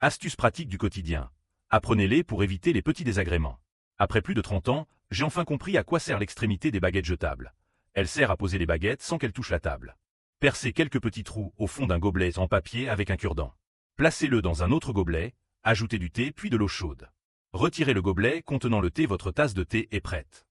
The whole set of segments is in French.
Astuces pratiques du quotidien. Apprenez-les pour éviter les petits désagréments. Après plus de 30 ans, j'ai enfin compris à quoi sert l'extrémité des baguettes jetables. Elle sert à poser les baguettes sans qu'elles touchent la table. Percez quelques petits trous au fond d'un gobelet en papier avec un cure-dent. Placez-le dans un autre gobelet, ajoutez du thé puis de l'eau chaude. Retirez le gobelet contenant le thé, votre tasse de thé est prête.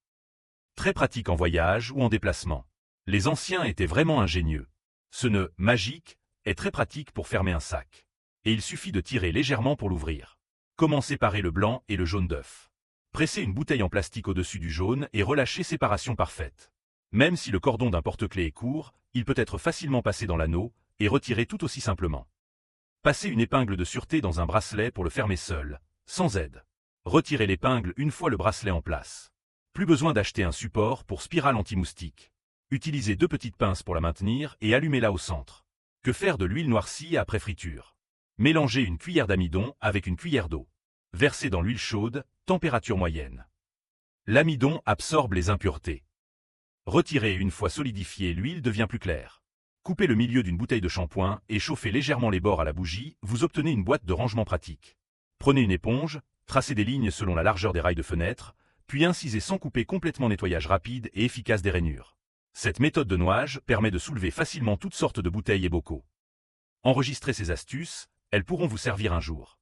Très pratique en voyage ou en déplacement. Les anciens étaient vraiment ingénieux. Ce nœud magique est très pratique pour fermer un sac. Et il suffit de tirer légèrement pour l'ouvrir. Comment séparer le blanc et le jaune d'œuf? Pressez une bouteille en plastique au-dessus du jaune et relâchez, séparation parfaite. Même si le cordon d'un porte-clés est court, il peut être facilement passé dans l'anneau et retiré tout aussi simplement. Passez une épingle de sûreté dans un bracelet pour le fermer seul, sans aide. Retirez l'épingle une fois le bracelet en place. Plus besoin d'acheter un support pour spirale anti-moustique. Utilisez 2 petites pinces pour la maintenir et allumez-la au centre. Que faire de l'huile noircie après friture? Mélangez une cuillère d'amidon avec une cuillère d'eau. Versez dans l'huile chaude, température moyenne. L'amidon absorbe les impuretés. Retirez une fois solidifiée, l'huile devient plus claire. Coupez le milieu d'une bouteille de shampoing et chauffez légèrement les bords à la bougie, vous obtenez une boîte de rangement pratique. Prenez une éponge, tracez des lignes selon la largeur des rails de fenêtre, puis incisez sans couper complètement, nettoyage rapide et efficace des rainures. Cette méthode de nouage permet de soulever facilement toutes sortes de bouteilles et bocaux. Enregistrez ces astuces, elles pourront vous servir un jour.